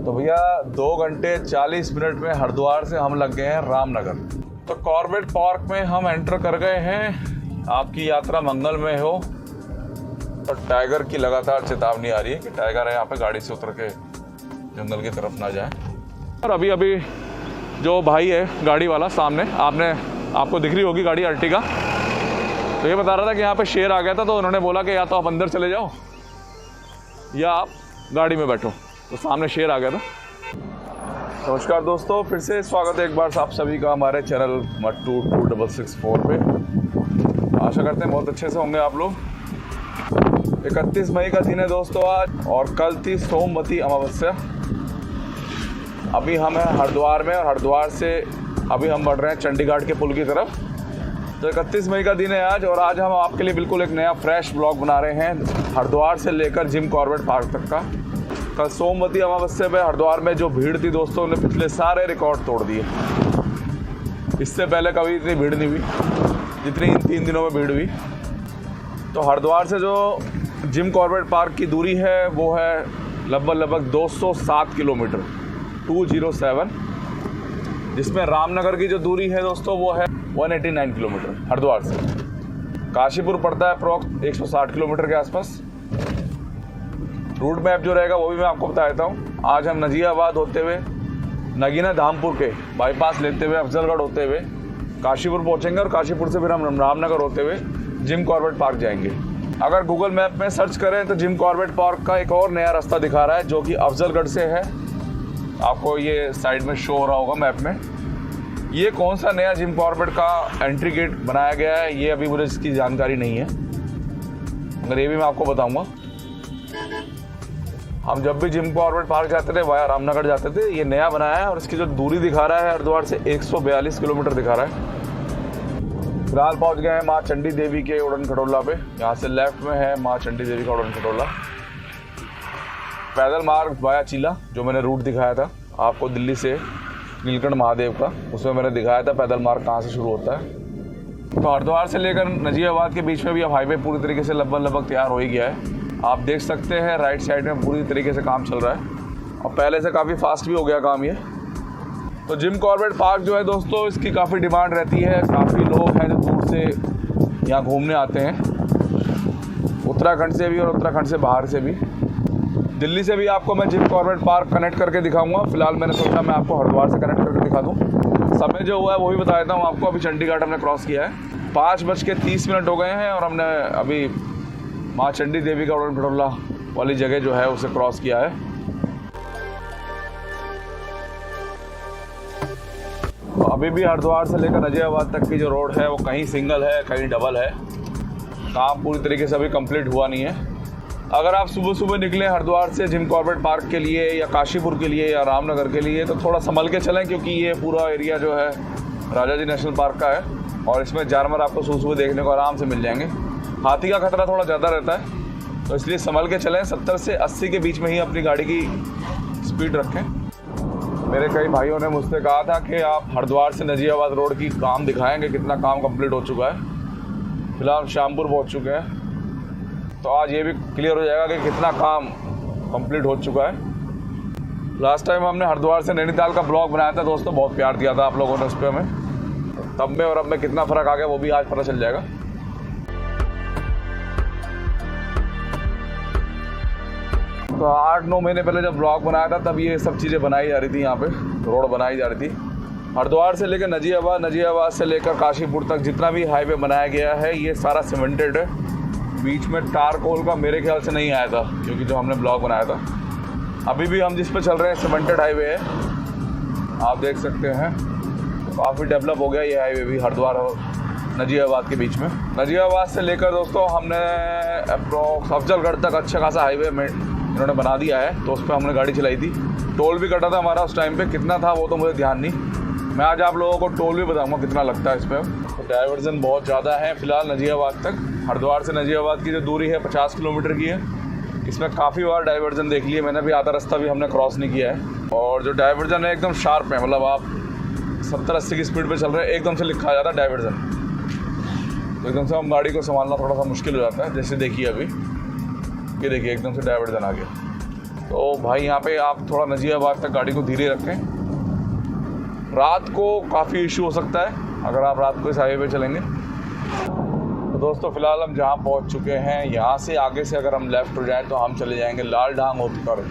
तो भैया 2 घंटे 40 मिनट में हरिद्वार से हम लग गए हैं रामनगर। तो कॉर्बेट पार्क में हम एंटर कर गए हैं। आपकी यात्रा मंगलमय हो। और टाइगर की लगातार चेतावनी आ रही है कि टाइगर है यहाँ पे, गाड़ी से उतर के जंगल की तरफ ना जाए। और अभी जो भाई है गाड़ी वाला सामने, आपको दिख रही होगी गाड़ी अर्टिगा, तो ये बता रहा था कि यहाँ पे शेर आ गया था। तो उन्होंने बोला कि या तो आप अंदर चले जाओ या आप गाड़ी में बैठो। तो सामने शेर आ गया था। नमस्कार दोस्तों, फिर से स्वागत है एक बार आप सभी का हमारे चैनल मट्टू 2664 पे। आशा करते हैं बहुत अच्छे से होंगे आप लोग। 31 मई का दिन है दोस्तों आज, और कल थी सोमवती अमावस्या। अभी हम हैं हरिद्वार में, और हरिद्वार से अभी हम बढ़ रहे हैं चंडीगढ़ के पुल की तरफ। तो 31 मई का दिन है आज, और आज हम आपके लिए बिल्कुल एक नया फ्रेश ब्लॉग बना रहे हैं हरिद्वार से लेकर जिम कॉर्बेट पार्क तक का। कल सोमवती अमावस्या पे हरिद्वार में जो भीड़ थी दोस्तों, ने पिछले सारे रिकॉर्ड तोड़ दिए। इससे पहले कभी इतनी भीड़ नहीं हुई जितनी इन 3 दिनों में भीड़ हुई। तो हरिद्वार से जो जिम कॉर्बेट पार्क की दूरी है वो है लगभग 207 किलोमीटर 207, जिसमें रामनगर की जो दूरी है दोस्तों वो है 189 किलोमीटर हरिद्वार से। काशीपुर पड़ता है अप्रॉक्स 160 किलोमीटर के आसपास। रूट मैप जो रहेगा वो भी मैं आपको बता देता हूँ। आज हम नजीराबाद होते हुए नगीना धामपुर के बाईपास लेते हुए अफजलगढ़ होते हुए काशीपुर पहुँचेंगे, और काशीपुर से फिर हम रामनगर होते हुए जिम कॉर्बेट पार्क जाएंगे। अगर गूगल मैप में सर्च करें तो जिम कॉर्बेट पार्क का एक और नया रास्ता दिखा रहा है जो कि अफजलगढ़ से है। आपको ये साइड में शो हो रहा होगा मैप में। ये कौन सा नया जिम कॉर्बेट का एंट्री गेट बनाया गया है ये अभी मुझे इसकी जानकारी नहीं है, मगर ये भी मैं आपको बताऊंगा। हम जब भी जिम कॉर्बेट पार्क जाते थे वाया रामनगर जाते थे। ये नया बनाया है, और इसकी जो दूरी दिखा रहा है हरिद्वार से 142 किलोमीटर दिखा रहा है। फिलहाल पहुंच गए हैं माँ चंडी देवी के उड़न खटोला पे। यहाँ से लेफ्ट में है माँ चंडी देवी का उड़न खटोला। पैदल मार्ग वाया चीला, जो मैंने रूट दिखाया था आपको दिल्ली से नीलकंठ महादेव का, उसमें मैंने दिखाया था पैदल मार्ग कहाँ से शुरू होता है। तो हरिद्वार से लेकर नजीराबाद के बीच में भी अब हाईवे पूरी तरीके से लगभग तैयार हो ही गया है। आप देख सकते हैं राइट साइड में पूरी तरीके से काम चल रहा है, और पहले से काफ़ी फास्ट भी हो गया काम ये। तो जिम कॉर्बेट पार्क जो है दोस्तों, इसकी काफ़ी डिमांड रहती है। काफ़ी लोग हैं जो दूर से यहाँ घूमने आते हैं, उत्तराखंड से भी और उत्तराखंड से बाहर से भी। दिल्ली से भी आपको मैं जिम कॉर्बेट पार्क कनेक्ट करके दिखाऊंगा। फिलहाल मैंने सोचा मैं आपको हरिद्वार से कनेक्ट करके दिखा दूँ। समय जो हुआ है वो भी बता देता हूँ आपको। अभी चंडीगढ़ हमने क्रॉस किया है, 5:30 हो गए हैं, और हमने अभी माँ चंडी देवी का उड़न खटोला वाली जगह जो है उसे क्रॉस किया है। तो अभी भी हरिद्वार से लेकर नजीराबाद तक की जो रोड है वो कहीं सिंगल है कहीं डबल है। काम पूरी तरीके से अभी कंप्लीट हुआ नहीं है। अगर आप सुबह निकलें हरिद्वार से जिम कॉर्बेट पार्क के लिए या काशीपुर के लिए या रामनगर के लिए, तो थोड़ा संभल के चलें, क्योंकि ये पूरा एरिया जो है राजा जी नेशनल पार्क का है, और इसमें जानवर आपको सुबह देखने को आराम से मिल जाएंगे। हाथी का खतरा थोड़ा ज़्यादा रहता है, तो इसलिए संभल के चलें। 70 से 80 के बीच में ही अपनी गाड़ी की स्पीड रखें। मेरे कई भाइयों ने मुझसे कहा था कि आप हरिद्वार से नजीराबाद रोड की काम दिखाएंगे, कितना काम कंप्लीट हो चुका है। फिलहाल शामपुर पहुंच चुके हैं, तो आज ये भी क्लियर हो जाएगा कि कितना काम कंप्लीट हो चुका है। लास्ट टाइम हमने हरिद्वार से नैनीताल का ब्लॉग बनाया था दोस्तों, बहुत प्यार दिया था आप लोगों ने उस पर हमें। तब में और अब में कितना फ़र्क आ गया वो भी आज पता चल जाएगा। तो 8-9 महीने पहले जब ब्लॉग बनाया था तब ये सब चीज़ें बनाई जा रही थी, यहाँ पे रोड बनाई जा रही थी। हरिद्वार से लेकर नजीराबाद से लेकर काशीपुर तक जितना भी हाईवे बनाया गया है ये सारा सीमेंटेड है। बीच में टारकोल का मेरे ख्याल से नहीं आया था, क्योंकि जो हमने ब्लॉग बनाया था। अभी भी हम जिस पे चल रहे हैं सीमेंटेड हाईवे है, आप देख सकते हैं। काफ़ी डेवलप हो गया ये हाईवे भी हरिद्वार और नजीराबाद के बीच में। नजीराबाद से लेकर दोस्तों हमने अप्रॉक्स अफजलगढ़ तक अच्छा खासा हाईवे में इन्होंने बना दिया है, तो उस पर हमने गाड़ी चलाई थी। टोल भी कटा था हमारा उस टाइम पे, कितना था वो तो मुझे ध्यान नहीं। मैं आज आप लोगों को टोल भी बताऊंगा कितना लगता है इस पर। तो डाइवर्जन बहुत ज़्यादा है फिलहाल नजीराबाद तक। हरिद्वार से नजीराबाद की जो दूरी है 50 किलोमीटर की है। इसमें काफ़ी बार डाइवर्जन देख लिए मैंने, भी आधा रास्ता भी हमने क्रॉस नहीं किया है। और जो डाइवर्जन है एकदम शार्प है, मतलब आप 70-80 की स्पीड पर चल रहे हैं, एकदम से लिखा जाता है डाइवर्जन। तो एकदम से हम गाड़ी को संभालना थोड़ा सा मुश्किल हो जाता है। जैसे देखिए अभी ये देखिए एकदम से डाइवर्जन आ गया। तो भाई यहाँ पे आप थोड़ा नजीबाबाद तक गाड़ी को धीरे रखें। रात को काफ़ी इशू हो सकता है अगर आप रात को इस हाईवे पे चलेंगे। तो दोस्तों फ़िलहाल हम जहाँ पहुँच चुके हैं, यहाँ से आगे से अगर हम लेफ़्ट हो जाएँ तो हम चले जाएंगे लाल ढांग होकर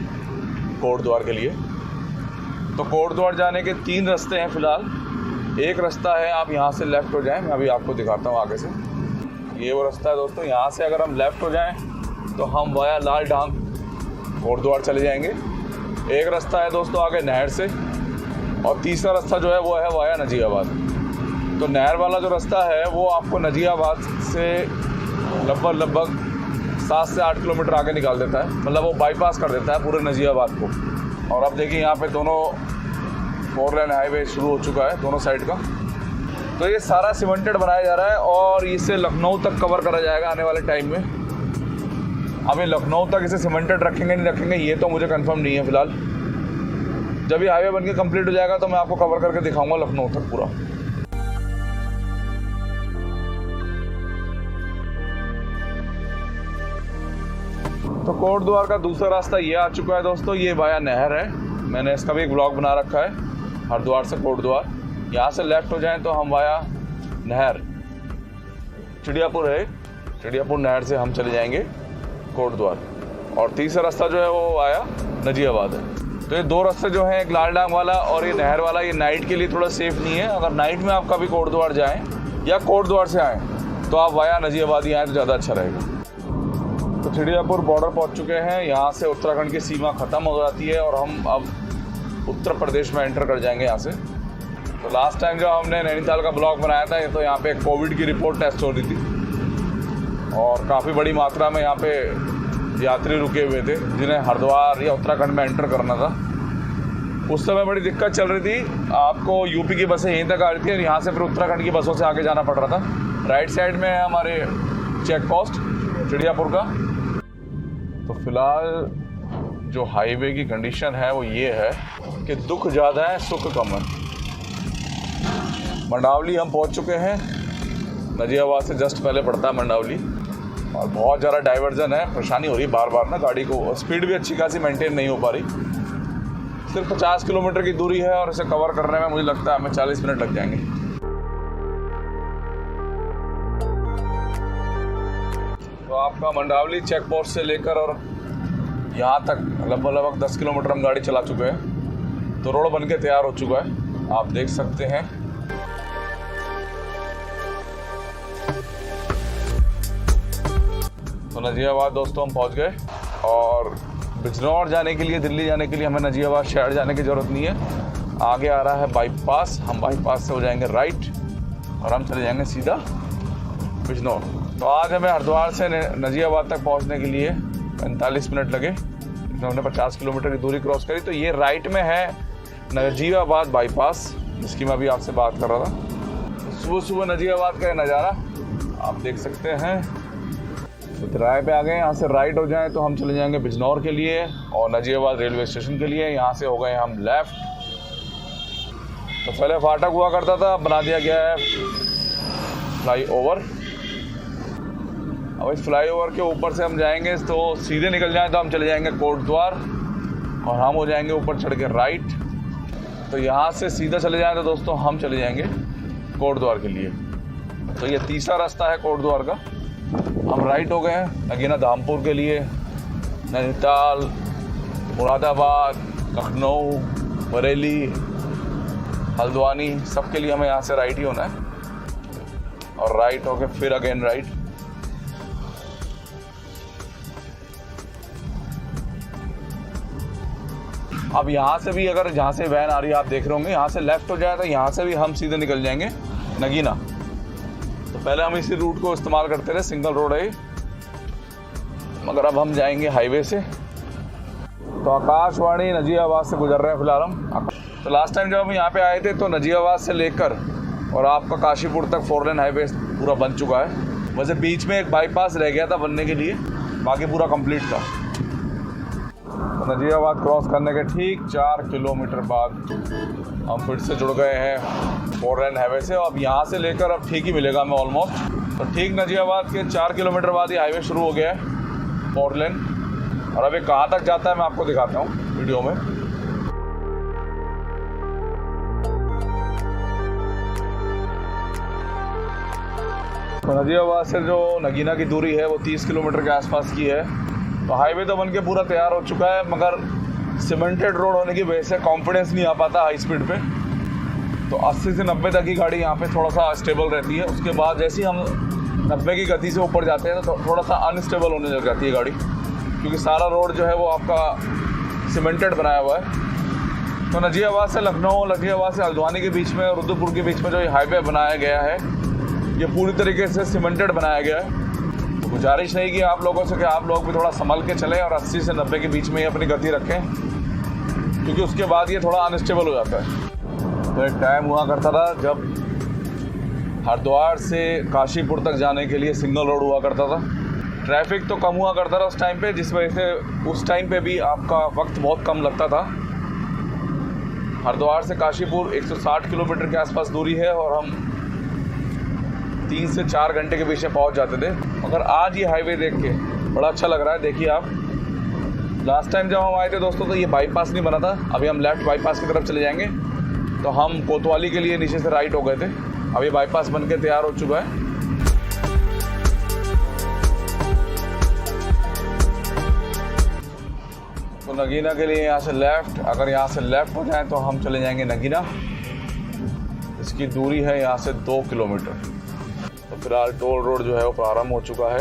कोटद्वार के लिए। तो कोटद्वार जाने के 3 रास्ते हैं फ़िलहाल। एक रास्ता है आप यहाँ से लेफ़्ट हो जाएं, मैं अभी आपको दिखाता हूँ आगे से। ये वो रास्ता है दोस्तों, यहाँ से अगर हम लेफ़्ट हो जाएं तो हम वाया लाल ढांग कोटद्वार चले जाएंगे। एक रास्ता है दोस्तों आगे नहर से, और तीसरा रास्ता जो है वो है वाया नजीबाबाद। तो नहर वाला जो रास्ता है वो आपको नजीबाबाद से लगभग 7 से 8 किलोमीटर आगे निकाल देता है, मतलब वो बाईपास कर देता है पूरे नजीबाबाद को। और अब देखिए यहाँ पे दोनों 4 लेन हाईवे शुरू हो चुका है दोनों साइड का। तो ये सारा सीमेंटेड बनाया जा रहा है और इसे लखनऊ तक कवर करा जाएगा आने वाले टाइम में। अब ये लखनऊ तक इसे सीमेंटेड रखेंगे नहीं रखेंगे ये तो मुझे कंफर्म नहीं है फ़िलहाल। जब ये हाईवे बनके कंप्लीट हो जाएगा तो मैं आपको कवर करके दिखाऊंगा लखनऊ तक पूरा। तो कोटद्वार का दूसरा रास्ता ये आ चुका है दोस्तों, ये वाया नहर है। मैंने इसका भी एक ब्लॉग बना रखा है, हरिद्वार से कोटद्वार। यहाँ से लेफ़्ट हो जाएं तो हम वाया नहर चिड़ियापुर है, चिड़ियापुर नहर से हम चले जाएंगे कोटद्वार। और तीसरा रास्ता जो है वो वाया नजीबाबाद है। तो ये 2 रास्ते जो हैं, एक लाल डांग वाला और ये नहर वाला, ये नाइट के लिए थोड़ा सेफ़ नहीं है। अगर नाइट में आप कभी कोटद्वार जाएँ या कोटद्वार से आएँ तो आप वाया नजीबाबाद ही आएँ तो ज़्यादा अच्छा रहेगा। तो चिड़ियापुर बॉर्डर पहुंच चुके हैं, यहाँ से उत्तराखंड की सीमा ख़त्म हो जाती है और हम अब उत्तर प्रदेश में एंटर कर जाएंगे यहाँ से। तो लास्ट टाइम जब हमने नैनीताल का ब्लॉग बनाया था तो यहाँ पे कोविड की रिपोर्ट टेस्ट हो रही थी और काफ़ी बड़ी मात्रा में यहाँ पे यात्री रुके हुए थे जिन्हें हरिद्वार या उत्तराखंड में एंटर करना था। उस समय बड़ी दिक्कत चल रही थी, आपको यूपी की बसें यहीं तक आ रही थी और यहाँ से फिर उत्तराखंड की बसों से आगे जाना पड़ रहा था। राइट साइड में है हमारे चेक पोस्ट चिड़ियापुर का। तो फिलहाल जो हाईवे की कंडीशन है वो ये है कि दुख ज़्यादा है सुख कम है। मंडावली हम पहुंच चुके हैं, नजीबाबाद से जस्ट पहले पड़ता है मंडावली और बहुत ज़्यादा डाइवर्जन है, परेशानी हो रही है बार बार ना गाड़ी को। स्पीड भी अच्छी खासी मेंटेन नहीं हो पा रही। सिर्फ 50 किलोमीटर की दूरी है और इसे कवर करने में मुझे लगता है हमें 40 मिनट लग जाएंगे। तो आपका मंडावली चेक पोस्ट से लेकर और यहाँ तक लगभग 10 किलोमीटर हम गाड़ी चला चुके हैं। तो रोड बन के तैयार हो चुका है, आप देख सकते हैं। तो नजीबाबाद दोस्तों हम पहुँच गए और बिजनौर जाने के लिए, दिल्ली जाने के लिए हमें नजीबाबाद शहर जाने की ज़रूरत नहीं है। आगे आ रहा है बाईपास, हम बाईपास से हो जाएंगे राइट और हम चले जाएंगे सीधा बिजनौर। तो आज हमें हरिद्वार से नजीबाबाद तक पहुंचने के लिए 45 मिनट लगे। हमने 50 किलोमीटर की दूरी क्रॉस करी। तो ये राइट में है नजीबाबाद बाईपास जिसकी मैं अभी आपसे बात कर रहा था। सुबह सुबह नजीबाबाद का नज़ारा आप देख सकते हैं। तो किराए पे आ गए, यहाँ से राइट हो जाएं तो हम चले जाएंगे बिजनौर के लिए और नजीबाबाद रेलवे स्टेशन के लिए। यहाँ से हो गए हम लेफ़्ट। तो पहले फाटक हुआ करता था, अब बना दिया गया है फ्लाई ओवर। अब इस फ्लाईओवर के ऊपर से हम जाएंगे तो सीधे निकल जाएं तो हम चले जाएंगे कोटद्वार और हम हो जाएंगे ऊपर चढ़ के राइट। तो यहाँ से सीधा चले जाएं तो दोस्तों हम चले जाएंगे कोटद्वार के लिए। तो ये तीसरा रास्ता है कोटद्वार का। हम राइट हो गए हैं नगीना धामपुर के लिए। नैनीताल, मुरादाबाद, लखनऊ, बरेली, हल्द्वानी सब के लिए हमें यहाँ से राइट ही होना है और राइट होके फिर अगेन राइट। अब यहाँ से भी अगर जहाँ से वैन आ रही है आप देख रहे होंगे, यहाँ से लेफ़्ट हो जाए तो यहाँ से भी हम सीधे निकल जाएंगे नगीना। तो पहले हम इसी रूट को इस्तेमाल करते रहे, सिंगल रोड है मगर अब हम जाएंगे हाईवे से। तो आकाशवाणी नजीबाबाद से गुजर रहे हैं फिलहाल हम। तो लास्ट टाइम जब हम यहाँ पे आए थे तो नजीबाबाद से लेकर और आपका काशीपुर तक 4 लेन हाईवे पूरा बन चुका है। वैसे बीच में एक बाईपास रह गया था बनने के लिए, बाकी पूरा कंप्लीट था। तो नजीबाबाद क्रॉस करने के ठीक 4 किलोमीटर बाद हम फिर से जुड़ गए हैं 4 लेन हाईवे से। अब यहाँ से लेकर अब ठीक ही मिलेगा हमें ऑलमोस्ट। तो ठीक नजीबाबाद के 4 किलोमीटर बाद ही हाईवे शुरू हो गया है 4 लेन। और अभी कहाँ तक जाता है मैं आपको दिखाता हूँ वीडियो में। तो नजीबाबाद से जो नगीना की दूरी है वो 30 किलोमीटर के आसपास की है। तो हाईवे तो बनके पूरा तैयार हो चुका है, मगर सीमेंटेड रोड होने की वजह से कॉन्फिडेंस नहीं आ पाता हाई स्पीड पे। तो 80 से 90 तक की गाड़ी यहाँ पे थोड़ा सा स्टेबल रहती है। उसके बाद जैसे ही हम 90 की गति से ऊपर जाते हैं तो थोड़ा सा अनस्टेबल होने लग जाती है गाड़ी, क्योंकि सारा रोड जो है वो आपका सीमेंटेड बनाया हुआ है। तो नजीबाबाद से लखनऊ, नजीबाबाद से हल्द्वानी के बीच में और रुद्रपुर के बीच में जो ये हाईवे बनाया गया है ये पूरी तरीके से सीमेंटेड बनाया गया है। तो गुजारिश रहेगी आप लोगों से कि आप लोग भी थोड़ा संभल के चलें और 80 से 90 के बीच में ही अपनी गति रखें, क्योंकि उसके बाद ये थोड़ा अनस्टेबल हो जाता है। तो एक टाइम हुआ करता था जब हरिद्वार से काशीपुर तक जाने के लिए सिंगल रोड हुआ करता था। ट्रैफिक तो कम हुआ करता था उस टाइम पे, जिस वजह से उस टाइम पे भी आपका वक्त बहुत कम लगता था। हरिद्वार से काशीपुर 160 किलोमीटर के आसपास दूरी है और हम 3 से 4 घंटे के बीच में पहुंच जाते थे। मगर आज ये हाईवे देख के बड़ा अच्छा लग रहा है। देखिए आप, लास्ट टाइम जब हम आए थे दोस्तों तो ये बाईपास नहीं बना था। अभी हम लेफ्ट बाईपास की तरफ चले जाएंगे। तो हम कोतवाली के लिए नीचे से राइट हो गए थे, अभी बाईपास बन के तैयार हो चुका है। तो नगीना के लिए यहाँ से लेफ्ट, अगर यहाँ से लेफ्ट हो जाए तो हम चले जाएंगे नगीना। इसकी दूरी है यहाँ से 2 किलोमीटर। तो फिलहाल टोल रोड जो है वो प्रारंभ हो चुका है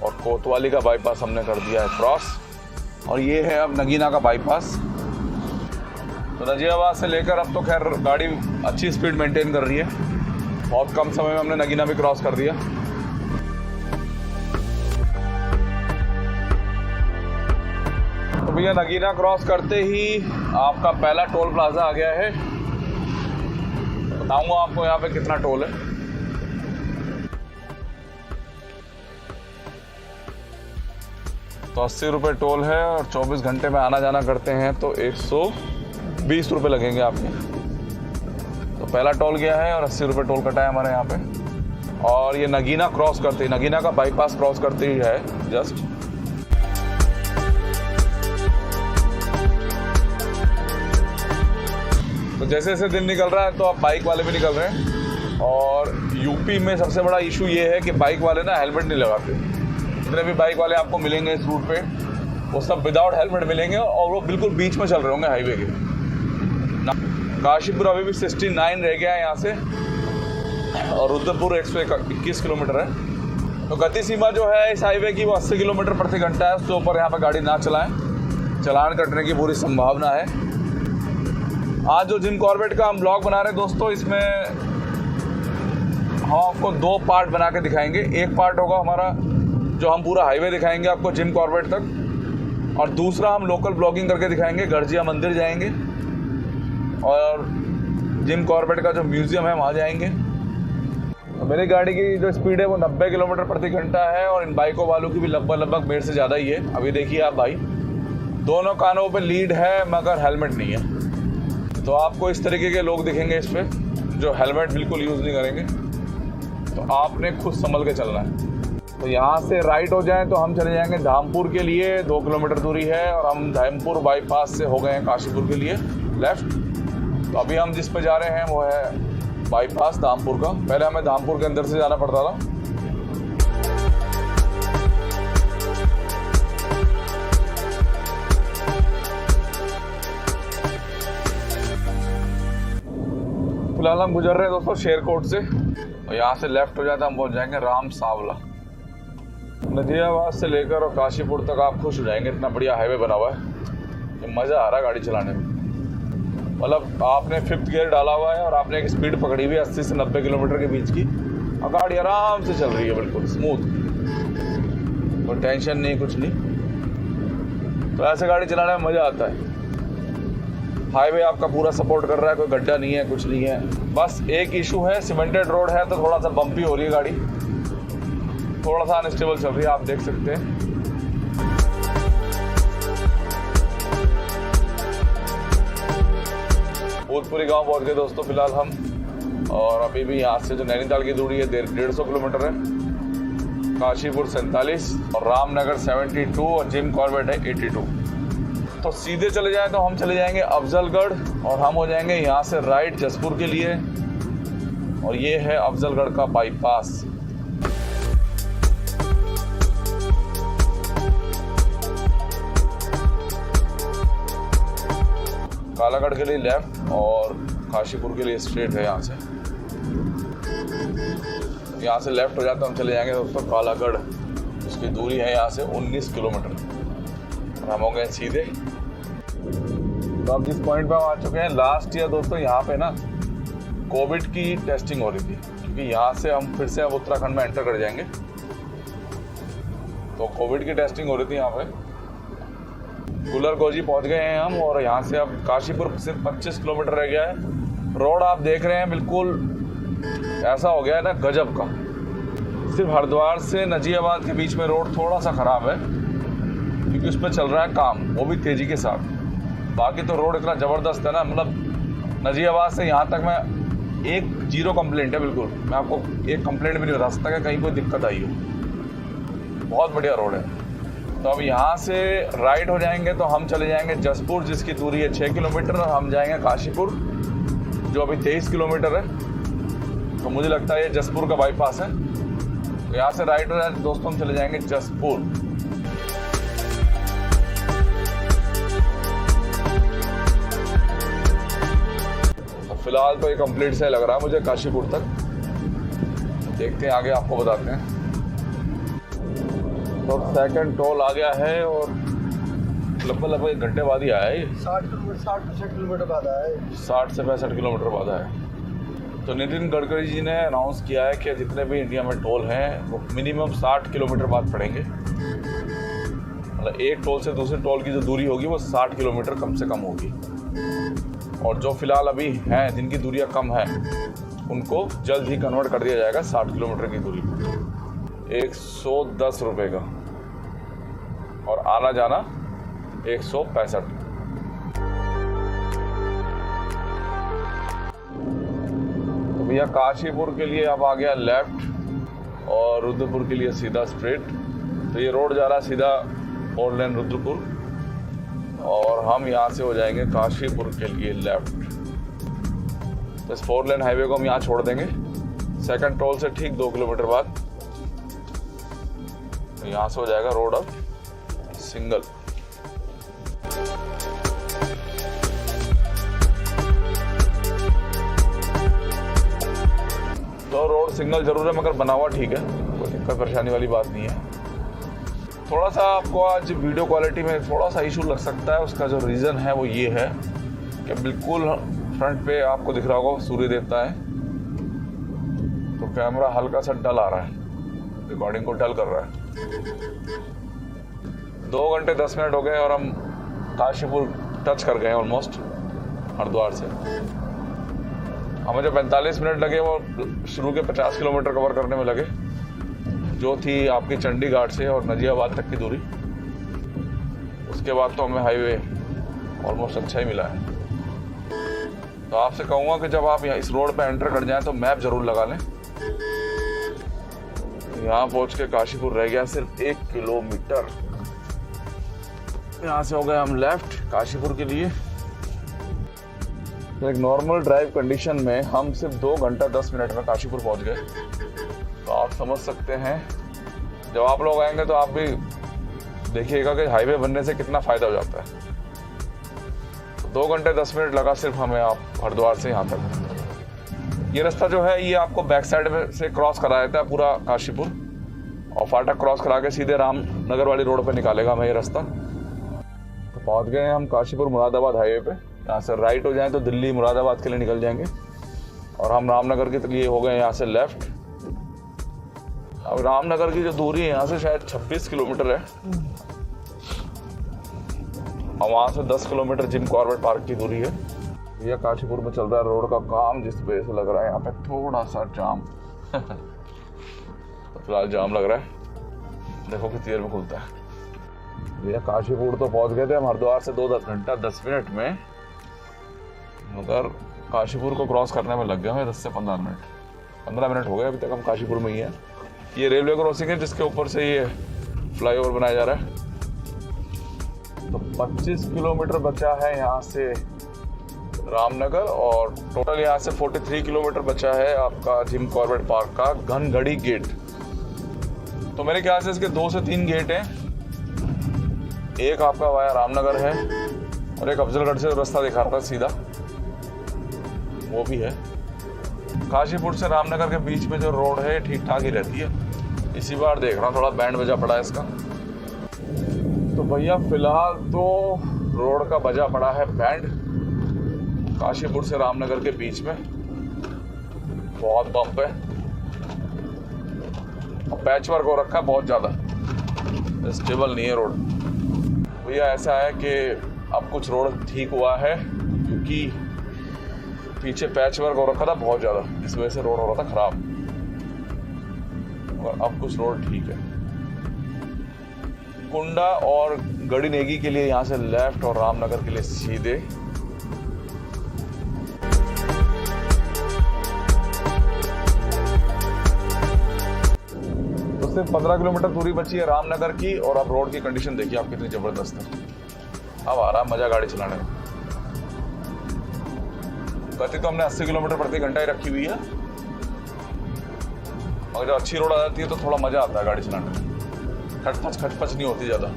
और कोतवाली का बाईपास हमने कर दिया है क्रॉस, और ये है अब नगीना का बाईपास। तो नजीबाबाद से लेकर अब तो खैर गाड़ी अच्छी स्पीड मेंटेन कर रही है। बहुत कम समय में हमने नगीना भी क्रॉस कर दिया। तो भैया नगीना क्रॉस करते ही आपका पहला टोल प्लाजा आ गया है। बताऊंगा आपको यहाँ पे कितना टोल है। तो 80 रुपये टोल है और 24 घंटे में आना जाना करते हैं तो 120 रुपये लगेंगे आपके। तो पहला टोल गया है और 80 रुपये टोल कटा है हमारे यहाँ पे। और ये नगीना क्रॉस करते ही, नगीना का बाईपास क्रॉस करते ही है जस्ट। तो जैसे जैसे दिन निकल रहा है तो अब बाइक वाले भी निकल रहे हैं। और यूपी में सबसे बड़ा इशू ये है कि बाइक वाले ना हेलमेट नहीं लगाते। जितने भी बाइक वाले आपको मिलेंगे इस रूट पे वो सब विदाउट हेलमेट मिलेंगे और वो बिल्कुल बीच में चल रहे होंगे हाईवे के। काशीपुर अभी भी 69 रह गया है यहाँ से और रुद्रपुर 121 किलोमीटर है। तो गति सीमा जो है इस हाईवे की वो 80 किलोमीटर प्रति घंटा है। उसके ऊपर यहाँ पर गाड़ी ना चलाएं, चालान कटने की पूरी संभावना है। आज जो जिम कॉर्बेट का हम ब्लॉग बना रहे हैं दोस्तों, इसमें हम आपको 2 पार्ट बना के दिखाएंगे। एक पार्ट होगा हमारा जो हम पूरा हाईवे दिखाएंगे आपको जिम कॉर्बेट तक, और दूसरा हम लोकल ब्लॉगिंग करके दिखाएंगे। गर्जिया मंदिर जाएंगे और जिम कॉर्बेट का जो म्यूज़ियम है वहाँ जाएंगे। तो मेरी गाड़ी की जो स्पीड है वो 90 किलोमीटर प्रति घंटा है और इन बाइकों वालों की भी लगभग मेरे से ज़्यादा ही है। अभी देखिए आप भाई, दोनों कानों पे लीड है मगर हेलमेट नहीं है। तो आपको इस तरीके के लोग दिखेंगे इस पर जो हेलमेट बिल्कुल यूज़ नहीं करेंगे। तो आपने खुद संभल के चलना है। तो यहाँ से राइट हो जाएं तो हम चले जाएंगे धामपुर के लिए, 2 किलोमीटर दूरी है। और हम धामपुर बाईपास से हो गए हैं काशीपुर के लिए लेफ़्ट। तो अभी हम जिस पे जा रहे हैं वो है बाईपास धामपुर का। पहले हमें धामपुर के अंदर से जाना पड़ता था। फिलहाल हम गुजर रहे हैं दोस्तों शेरकोट से और यहाँ से लेफ्ट हो जाता हम पहुँच जाएंगे राम सावला। नजीबाबाद से लेकर और काशीपुर तक आप खुश हो जाएंगे, इतना बढ़िया हाईवे बना हुआ है। मज़ा आ रहा है गाड़ी चलाने में। मतलब आपने 5th गियर डाला हुआ है और आपने एक स्पीड पकड़ी हुई है 80 से 90 किलोमीटर के बीच की और गाड़ी आराम से चल रही है, बिल्कुल स्मूथ, कोई टेंशन नहीं, कुछ नहीं। तो ऐसे गाड़ी चलाने में मज़ा आता है। हाईवे आपका पूरा सपोर्ट कर रहा है, कोई गड्ढा नहीं है, कुछ नहीं है। बस एक इशू है, सीमेंटेड रोड है तो थोड़ा सा बम्पी हो रही है गाड़ी, थोड़ा सा अनस्टेबल चल रही है, आप देख सकते हैं। भूतपुरी गांव पहुंच गए दोस्तों फिलहाल हम, और अभी भी यहाँ से जो नैनीताल की दूरी है 150 किलोमीटर है। काशीपुर 47 और रामनगर 72 और जिम कॉर्बेट है 82। तो सीधे चले जाएं तो हम चले जाएंगे अफजलगढ़ और हम हो जाएंगे यहाँ से राइट जसपुर के लिए, और ये है अफजलगढ़ का बाईपास। कालागढ़ के लिए लेफ्ट और काशीपुर के लिए स्ट्रेट है। यहाँ से लेफ्ट हो जाता हम चले जाएंगे दोस्तों कालागढ़। उसकी दूरी है यहाँ से 19 किलोमीटर और हम हो गए सीधे। तो अब जिस पॉइंट पे हम आ चुके हैं, लास्ट ईयर दोस्तों यहाँ पे ना कोविड की टेस्टिंग हो रही थी, क्योंकि यहाँ से हम फिर से अब उत्तराखंड में एंटर कर जाएंगे। तो कोविड की टेस्टिंग हो रही थी यहाँ पे। गुलरगोजी पहुँच गए हैं हम और यहाँ से अब काशीपुर सिर्फ 25 किलोमीटर रह गया है। रोड आप देख रहे हैं बिल्कुल ऐसा हो गया है ना गजब का। सिर्फ हरिद्वार से नजीबाबाद के बीच में रोड थोड़ा सा ख़राब है, क्योंकि उस पर चल रहा है काम, वो भी तेज़ी के साथ। बाकी तो रोड इतना ज़बरदस्त है ना, मतलब नजीबाबाद से यहाँ तक मैं एक जीरो कंप्लेंट है बिल्कुल। मैं आपको एक कंप्लेंट भी नहीं बता सकता कि कहीं कोई दिक्कत आई हो। बहुत बढ़िया रोड है। तो अब यहाँ से राइट हो जाएंगे तो हम चले जाएंगे जसपुर, जिसकी दूरी है 6 किलोमीटर, और हम जाएंगे काशीपुर जो अभी 23 किलोमीटर है। तो मुझे लगता है ये जसपुर का बाईपास है। तो यहाँ से राइट हो जाए दोस्तों हम चले जाएंगे जसपुर। तो फिलहाल तो ये कंप्लीट से लग रहा है मुझे काशीपुर तक। देखते हैं आगे, आपको बताते हैं। तो सेकंड टोल आ गया है और लगभग 1 घंटे बाद ही आया है। 60-65 किलोमीटर बाद आया है। 60 से 65 किलोमीटर बाद आया है। तो नितिन गडकरी जी ने अनाउंस किया है कि जितने भी इंडिया में टोल हैं वो मिनिमम 60 किलोमीटर बाद पड़ेंगे। मतलब एक टोल से दूसरे टोल की जो दूरी होगी वो 60 किलोमीटर कम से कम होगी। और जो फिलहाल अभी हैं जिनकी दूरियां कम है उनको जल्द ही कन्वर्ट कर दिया जाएगा 60 किलोमीटर की दूरी में। 110 रुपये का और आना जाना 165। तो भैया काशीपुर के लिए अब आ गया लेफ्ट और रुद्रपुर के लिए सीधा स्ट्रेट। तो ये रोड जा रहा है सीधा 4 लेन रुद्रपुर और हम यहाँ से हो जाएंगे काशीपुर के लिए लेफ्ट। तो इस 4 लेन हाईवे को हम यहाँ छोड़ देंगे सेकंड टोल से ठीक 2 किलोमीटर बाद। तो यहाँ से हो जाएगा रोड अब सिंगल। तो रोड सिंगल जरूर है मगर बना हुआ ठीक है, कोई दिक्कत परेशानी वाली बात नहीं है। थोड़ा सा आपको आज वीडियो क्वालिटी में थोड़ा सा इशू लग सकता है। उसका जो रीज़न है वो ये है कि बिल्कुल फ्रंट पे आपको दिख रहा होगा सूर्य देवता है, तो कैमरा हल्का सा डल आ रहा है, रिकॉर्डिंग को डल कर रहा है। 2 घंटे 10 मिनट हो गए और हम काशीपुर टच कर गए ऑलमोस्ट हरिद्वार से। हमें जो 45 मिनट लगे वो शुरू के 50 किलोमीटर कवर करने में लगे, जो थी आपकी चंडीगढ़ से और नजीबाबाद तक की दूरी। उसके बाद तो हमें हाईवे ऑलमोस्ट अच्छा ही मिला है। तो आपसे कहूँगा कि जब आप इस रोड पे एंटर कर जाएं तो मैप ज़रूर लगा लें। यहाँ पहुँच के काशीपुर रह गया सिर्फ 1 किलोमीटर। यहाँ से हो गए हम लेफ्ट काशीपुर के लिए। एक नॉर्मल ड्राइव कंडीशन में हम सिर्फ 2 घंटा 10 मिनट में काशीपुर पहुंच गए। तो आप समझ सकते हैं जब आप लोग आएंगे तो आप भी देखिएगा कि हाईवे बनने से कितना फ़ायदा हो जाता है। तो 2 घंटे 10 मिनट लगा सिर्फ हमें आप हरिद्वार से यहाँ तक। ये रास्ता जो है ये आपको बैक साइड में से क्रॉस करा देता है पूरा काशीपुर, और फाटक क्रॉस करा के सीधे रामनगर वाली रोड पर निकालेगा हमें ये रास्ता। तो पहुँच गए हैं हम काशीपुर मुरादाबाद हाईवे पे। यहाँ से राइट हो जाएं तो दिल्ली मुरादाबाद के लिए निकल जाएंगे और हम रामनगर के लिए हो गए यहाँ से लेफ्ट। अब रामनगर की जो दूरी है यहाँ से शायद 26 किलोमीटर है और वहाँ से 10 किलोमीटर जिम कॉर्बेट पार्क की दूरी है। यह काशीपुर में चल रहा है रोड का काम, जिस वजह से लग रहा है यहाँ पे थोड़ा सा जाम। तो फिलहाल जाम लग रहा है, देखो कितनी देर में खुलता है। भैया काशीपुर तो पहुँच गए थे हम हरिद्वार से 2 घंटा 10 मिनट में, मगर काशीपुर को क्रॉस करने में लग गए हमें 10 से 15 मिनट। 15 मिनट हो गए, अभी तक हम काशीपुर में ही हैं। ये रेलवे क्रॉसिंग है जिसके ऊपर से ये फ्लाईओवर बनाया जा रहा है। तो 25 किलोमीटर बचा है यहाँ से रामनगर, और टोटल यहाँ से 43 किलोमीटर बचा है आपका जिम कॉर्बेट पार्क का घनघड़ी गेट। तो मेरे ख्याल से इसके 2 से 3 गेट हैं। एक आपका वाया रामनगर है और एक अफजलगढ़ से रास्ता दिखा रहा था सीधा, वो भी है। काशीपुर से रामनगर के बीच में जो रोड है ठीक ठाक ही रहती है। इसी बार देख रहा हूँ थोड़ा बैंड बजा पड़ा है इसका। तो भैया फिलहाल तो रोड का बजा पड़ा है बैंड काशीपुर से रामनगर के बीच में। बहुत बम्प है और पैच वर्क हो रखा है बहुत ज़्यादा, स्टेबल नहीं है रोड। भैया ऐसा है कि अब कुछ रोड ठीक हुआ है क्योंकि पीछे पैच वर्क हो रखा था बहुत ज़्यादा, इस वजह से रोड हो रहा था ख़राब, और अब कुछ रोड ठीक है। कुंडा और गड़ी नेगी के लिए यहाँ से लेफ्ट और रामनगर के लिए सीधे। तो सिर्फ 15 किलोमीटर दूरी बची है रामनगर की, और अब रोड की कंडीशन देखिए आप कितनी ज़बरदस्त है। अब आ रहा मज़ा गाड़ी चलाने में। गति तो हमने 80 किलोमीटर प्रति घंटा ही रखी हुई है, और जब अच्छी रोड आ जाती है तो थोड़ा मज़ा आता है गाड़ी चलाने में, खटपच नहीं होती ज़्यादा।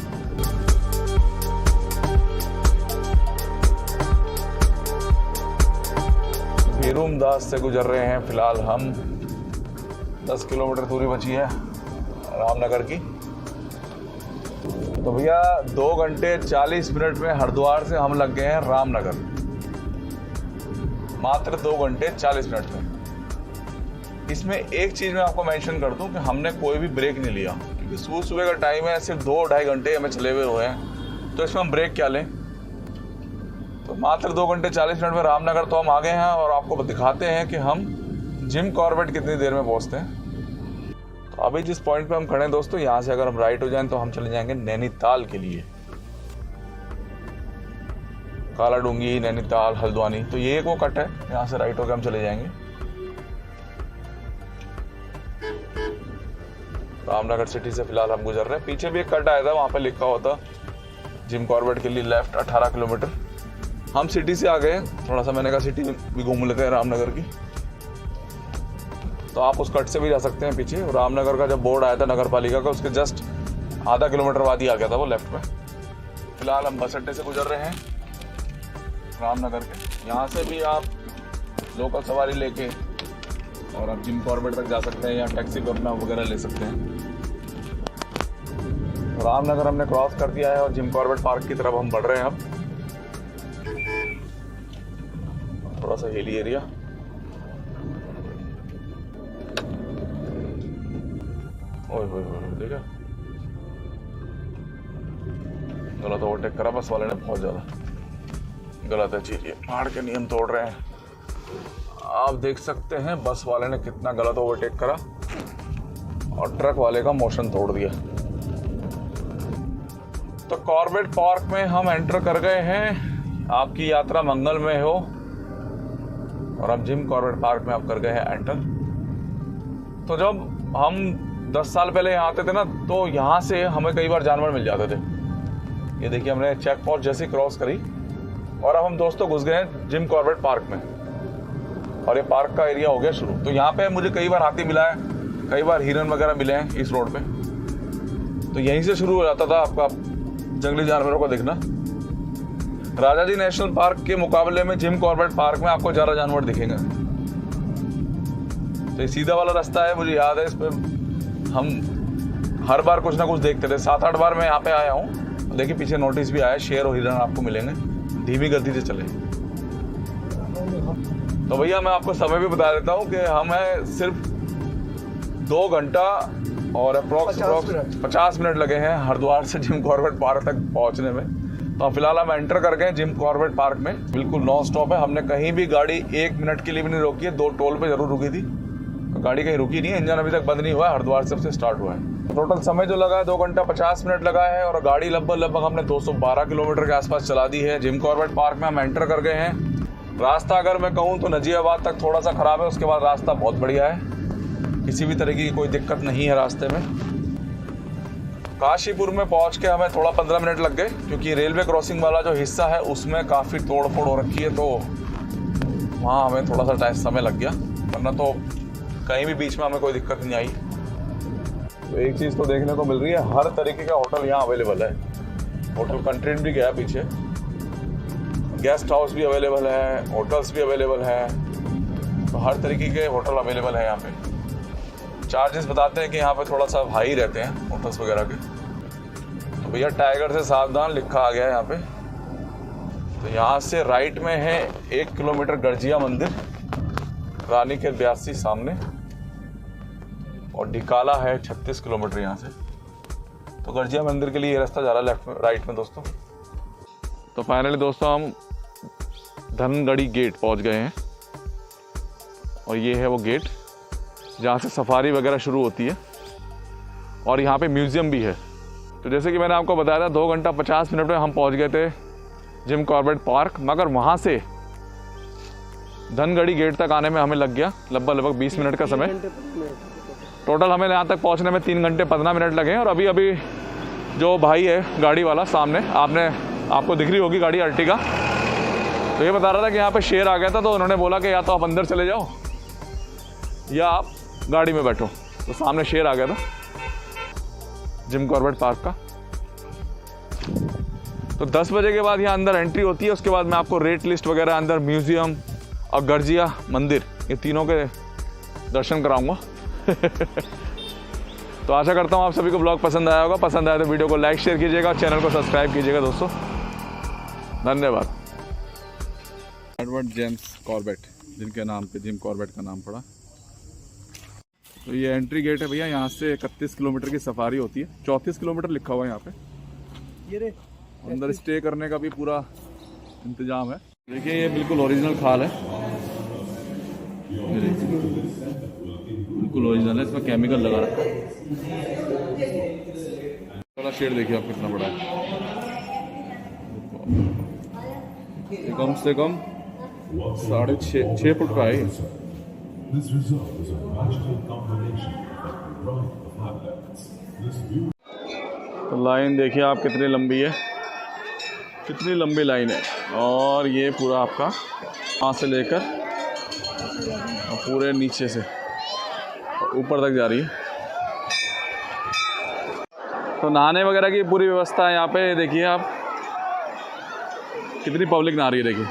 भीरूमदास से गुजर रहे हैं फिलहाल हम। 10 किलोमीटर दूरी बची है रामनगर की। तो भैया 2 घंटे 40 मिनट में हरिद्वार से हम लग गए हैं रामनगर, मात्र 2 घंटे 40 मिनट में। इसमें एक चीज़ मैं आपको मेंशन कर दूं कि हमने कोई भी ब्रेक नहीं लिया, क्योंकि सुबह का टाइम है, सिर्फ 2-2.5 घंटे हमें चले हुए हैं, तो इसमें हम ब्रेक क्या लें। तो मात्र 2 घंटे 40 मिनट में रामनगर तो हम आ गए हैं, और आपको दिखाते हैं कि हम जिम कॉर्बेट कितनी देर में पहुंचते हैं। तो अभी जिस पॉइंट पे हम खड़े हैं दोस्तों, यहाँ से अगर हम राइट हो जाएं तो हम चले जाएंगे नैनीताल के लिए। काला डूंगी, नैनीताल, हल्द्वानी, तो ये एक वो कट है, यहाँ से राइट होकर हम चले जाएंगे। रामनगर सिटी से फिलहाल हम गुजर रहे हैं। पीछे भी एक कट आया था, वहाँ पे लिखा हुआ था जिम कॉर्बेट के लिए लेफ्ट 18 किलोमीटर। हम सिटी से आ गए, थोड़ा सा मैंने कहा सिटी भी घूम लेते हैं रामनगर की, तो आप उस कट से भी जा सकते हैं पीछे। रामनगर का जब बोर्ड आया था नगर पालिका का, उसके जस्ट आधा किलोमीटर बाद ही आ गया था वो लेफ्ट में। फिलहाल हम बस अड्डे से गुजर रहे हैं रामनगर के। यहाँ से भी आप लोकल सवारी लेके और आप जिम कॉर्बेट तक जा सकते हैं, या टैक्सी को अपना वगैरह ले सकते हैं। रामनगर हमने क्रॉस कर दिया है और जिम कॉर्बेट पार्क की तरफ हम बढ़ रहे हैं अब। थोड़ा सा हिली एरिया, ओए देखा, गलत ओवरटेक करा बस वाले ने, बहुत ज़्यादा गलत है चीज़, ये पहाड़ के नियम तोड़ रहे हैं। आप देख सकते हैं बस वाले ने कितना गलत ओवरटेक करा और ट्रक वाले का मोशन तोड़ दिया। तो कॉर्बेट पार्क में हम एंटर कर गए हैं। आपकी यात्रा मंगलमय हो। और अब जिम कॉर्बेट पार्क में आप कर गए हैं एंटर। तो जब हम 10 साल पहले यहाँ आते थे ना, तो यहाँ से हमें कई बार जानवर मिल जाते थे। ये देखिए हमने चेक पोस्ट जैसी क्रॉस करी, और अब हम दोस्तों घुस गए हैं जिम कॉर्बेट पार्क में, और ये पार्क का एरिया हो गया शुरू। तो यहाँ पे मुझे कई बार हाथी मिला है, कई बार हिरन वगैरह मिले हैं इस रोड पे। तो यहीं से शुरू हो जाता था आपका जंगली जानवरों का दिखना। राजाजी नेशनल पार्क के मुकाबले में जिम कॉर्बेट पार्क में आपको ज़्यादा जानवर दिखेंगे। तो ये सीधा वाला रास्ता है, मुझे याद है, इस पर हम हर बार कुछ ना कुछ देखते थे। 7-8 बार मैं यहाँ पे आया हूँ। देखिए पीछे नोटिस भी आया, शेर और हिरन आपको मिलेंगे, धीमी गति से चले। तो भैया मैं आपको समय भी बता देता हूँ कि हमें सिर्फ 2 घंटा और अप्रॉक्स 50 मिनट लगे हैं हरिद्वार से जिम कॉर्बेट पार्क तक पहुँचने में। तो फिलहाल हम एंटर कर गए जिम कॉर्बेट पार्क में। बिल्कुल नॉन स्टॉप है, हमने कहीं भी गाड़ी 1 मिनट के लिए भी नहीं रोकी है। 2 टोल पे जरूर रुकी थी, तो गाड़ी कहीं रुकी नहीं है, इंजन अभी तक बंद नहीं हुआ है, हरिद्वार से स्टार्ट हुआ है। टोटल समय जो लगा है 2 घंटा 50 मिनट लगा है, और गाड़ी लगभग हमने 212 किलोमीटर के आसपास चला दी है। जिम कॉर्बेट पार्क में हम एंटर कर गए हैं। रास्ता अगर मैं कहूँ तो नजीबाबाद तक थोड़ा सा ख़राब है, उसके बाद रास्ता बहुत बढ़िया है। किसी भी तरीके की कोई दिक्कत नहीं है रास्ते में। काशीपुर में पहुंच के हमें थोड़ा 15 मिनट लग गए, क्योंकि रेलवे क्रॉसिंग वाला जो हिस्सा है उसमें काफ़ी तोड़ फोड़ हो रखी है, तो वहाँ हमें थोड़ा सा समय लग गया, वरना तो कहीं भी बीच में हमें कोई दिक्कत नहीं आई। तो एक चीज़ तो देखने को मिल रही है, हर तरीके का होटल यहाँ अवेलेबल है। होटल कंट्रीन भी गया पीछे, गेस्ट हाउस भी अवेलेबल है, होटल्स भी अवेलेबल है, तो हर तरीके के होटल अवेलेबल है यहाँ पे। चार्जेस बताते हैं कि यहाँ पे थोड़ा सा हाई रहते हैं होटल्स वगैरह के। तो भैया टाइगर से सावधान लिखा आ गया है यहाँ पे। तो यहाँ से राइट में है 1 किलोमीटर गर्जिया मंदिर, रानी के ब्यासी सामने, और डिकाला है 36 किलोमीटर यहाँ से। तो गर्जिया मंदिर के लिए ये रास्ता जा रहा है लेफ्ट में, राइट में दोस्तों। तो फाइनली दोस्तों हम धनगढ़ी गेट पहुँच गए हैं, और ये है वो गेट जहाँ से सफारी वगैरह शुरू होती है, और यहाँ पे म्यूज़ियम भी है। तो जैसे कि मैंने आपको बताया था 2 घंटा 50 मिनट में हम पहुँच गए थे जिम कॉर्बेट पार्क, मगर वहाँ से धनगढ़ी गेट तक आने में हमें लग गया लगभग 20 मिनट का समय। टोटल हमें यहाँ तक पहुँचने में 3 घंटे 15 मिनट लगे। और अभी जो भाई है गाड़ी वाला सामने, आपको दिख रही होगी गाड़ी अर्टिगा, तो ये बता रहा था कि यहाँ पे शेर आ गया था, तो उन्होंने बोला कि या तो आप अंदर चले जाओ या आप गाड़ी में बैठो। तो सामने शेर आ गया था जिम कॉर्बेट पार्क का। तो 10 बजे के बाद यहाँ अंदर एंट्री होती है। उसके बाद मैं आपको रेट लिस्ट वगैरह, अंदर म्यूजियम और गर्जिया मंदिर, ये तीनों के दर्शन कराऊंगा। तो आशा करता हूँ आप सभी को ब्लॉग पसंद आया होगा। पसंद आया तो वीडियो को लाइक शेयर कीजिएगा, चैनल को सब्सक्राइब कीजिएगा दोस्तों। धन्यवाद। एडवर्ड जेम्स कॉर्बेट, जिनके नाम पे जिम कॉर्बेट का नाम पड़ा। तो ये एंट्री गेट है भैया, यहाँ से 31 किलोमीटर की सफारी होती है। 34 किलोमीटर लिखा हुआ है यहाँ पे। ये अंदर स्टे करने का भी पूरा इंतजाम है। देखिए ये बिल्कुल ओरिजिनल खाल है, बिल्कुल ओरिजिनल है, इसमें केमिकल लगा रखा है। वाला शेर देखिए आप कितना बड़ा है, कम से कम 6.5 फुट का है। तो लाइन देखिए आप कितनी लंबी है, कितनी लंबी लाइन है। और ये पूरा आपका वहाँ से लेकर और पूरे नीचे से ऊपर तक जा रही है। तो नहाने वगैरह की पूरी व्यवस्था है यहाँ पे। देखिए आप कितनी पब्लिक नहा रही है, देखिए।